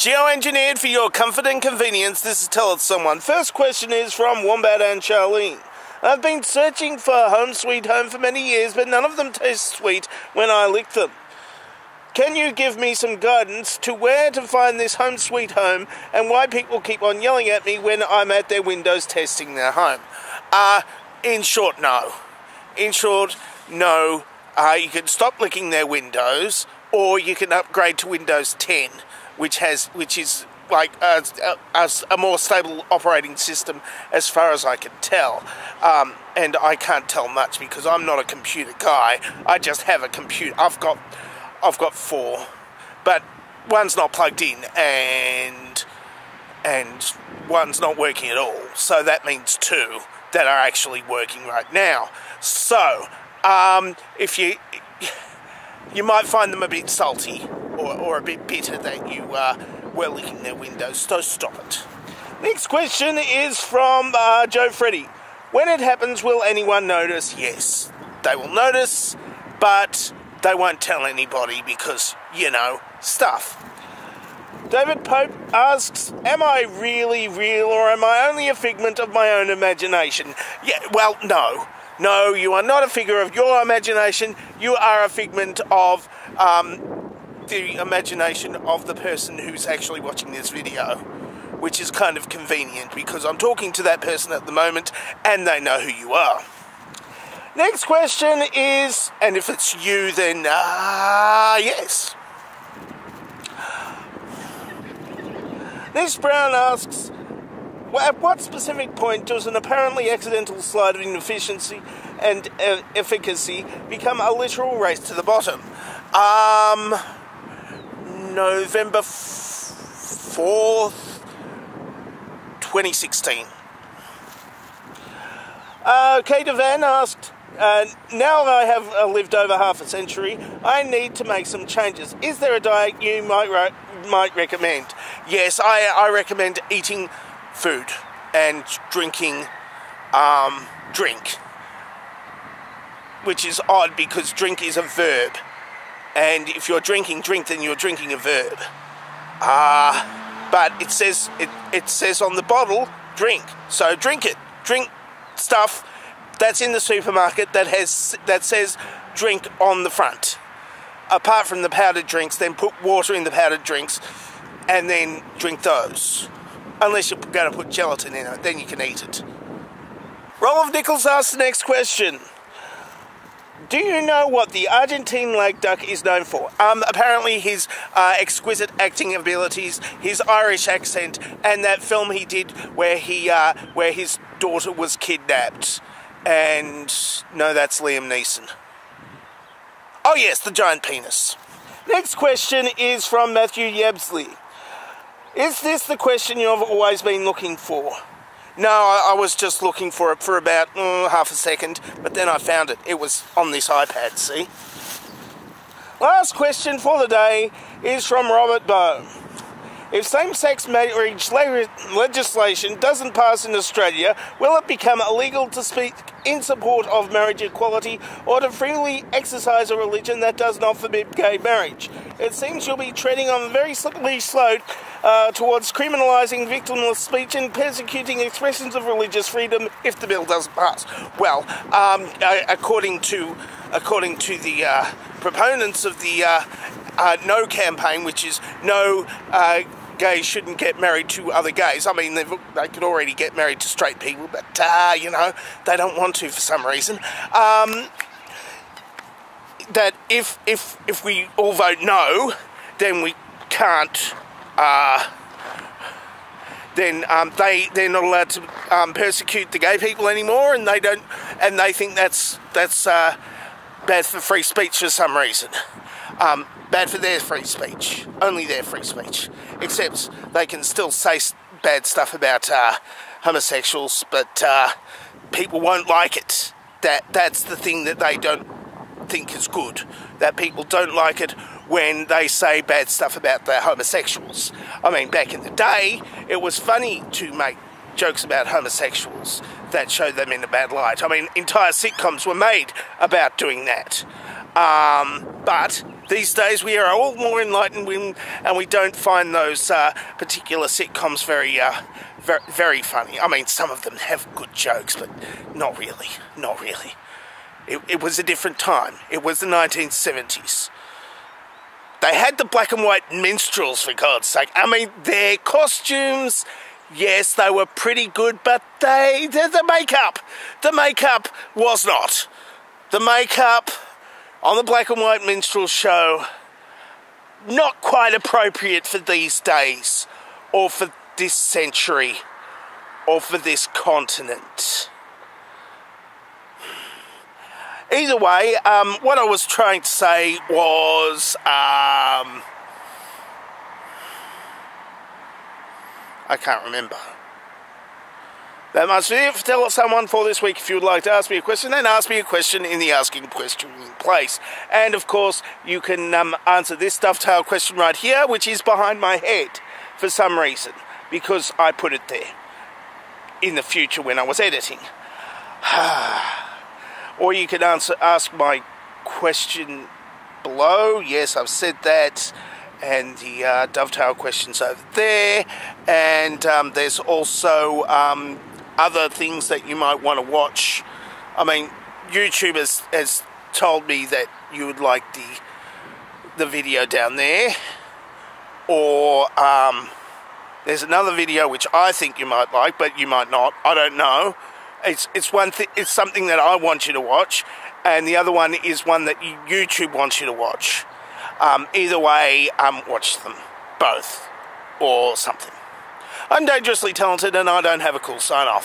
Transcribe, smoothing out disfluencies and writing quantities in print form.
Geo-engineered for your comfort and convenience. This is Tell It Someone. First question is from Wombat and Charlene. I've been searching for Home Sweet Home for many years, but none of them taste sweet when I lick them. Can you give me some guidance to where to find this Home Sweet Home and why people keep on yelling at me when I'm at their windows testing their home? In short, no. In short, no. You can stop licking their windows, or you can upgrade to Windows 10, which is like a more stable operating system as far as I can tell. And I can't tell much because I'm not a computer guy. I just have a computer. I've got 4, but one's not plugged in and one's not working at all. So that means 2 that are actually working right now. So if you might find them a bit salty or a bit bitter that you were licking their windows, so stop it. Next question is from Joe Freddy. When it happens, will anyone notice? Yes, they will notice, but they won't tell anybody because, you know, stuff. David Pope asks, am I really real or am I only a figment of my own imagination? Yeah, well, no. No, you are not a figure of your imagination. You are a figment of the imagination of the person who's actually watching this video, which is kind of convenient because I'm talking to that person at the moment and they know who you are. Next question is, and if it's you, then yes. This Brown asks, at what specific point does an apparently accidental slide of inefficiency and efficacy become a literal race to the bottom? November 4th, 2016. Kate Van asked, now I have lived over half a century, I need to make some changes. Is there a diet you might recommend? Yes, I recommend eating food and drinking drink, which is odd because drink is a verb, and if you're drinking drink, then you're drinking a verb. But it says on the bottle drink, so drink it. Drink stuff that's in the supermarket that says drink on the front. Apart from the powdered drinks, then put water in the powdered drinks and then drink those. Unless you're going to put gelatin in it, then you can eat it. Rolf Nichols asks the next question. Do you know what the Argentine lake duck is known for? Apparently his exquisite acting abilities, his Irish accent, and that film he did where his daughter was kidnapped. And no, that's Liam Neeson. Oh yes, the giant penis. Next question is from Matthew Yabsley. Is this the question you've always been looking for? No, I was just looking for it for about half a second, but then I found it. It was on this iPad, see? Last question for the day is from Robert Bowe. If same-sex marriage legislation doesn't pass in Australia, will it become illegal to speak in support of marriage equality or to freely exercise a religion that does not forbid gay marriage? It seems you'll be treading on a very slippery slope towards criminalising victimless speech and persecuting expressions of religious freedom if the bill doesn't pass. Well, according to the proponents of the No campaign, which is no gays shouldn't get married to other gays. I mean, they could already get married to straight people, but, you know, they don't want to for some reason. That if we all vote no, then we can't, then they're not allowed to persecute the gay people anymore, and they think that's bad for free speech for some reason. Bad for their free speech, only their free speech. Except they can still say bad stuff about homosexuals, but people won't like it. That's the thing that they don't think is good. That people don't like it when they say bad stuff about the homosexuals. I mean, back in the day, it was funny to make jokes about homosexuals that showed them in a bad light. I mean, entire sitcoms were made about doing that. But These days we are all more enlightened, and we don't find those particular sitcoms very funny. I mean, some of them have good jokes, but not really. Not really. It was a different time. It was the 1970s. They had the black and white minstrels, for God's sake. I mean, their costumes, yes, they were pretty good, but the makeup was not. The makeup on the black and white minstrel show, not quite appropriate for these days, or for this century, or for this continent. Either way, what I was trying to say was, I can't remember. That must be it for Tell It Someone for this week. If you would like to ask me a question, then ask me a question in the asking question place. And of course, you can answer this dovetail question right here, which is behind my head for some reason, because I put it there in the future when I was editing. Or you can ask my question below. Yes, I've said that. And the dovetail questions over there. And there's also other things that you might want to watch. I mean, YouTube has told me that you would like the video down there. Or there's another video which I think you might like, but you might not. I don't know. It's one thing. It's something that I want you to watch, and the other one is one that YouTube wants you to watch. Either way, watch them both or something. I'm dangerously talented, and I don't have a cool sign off.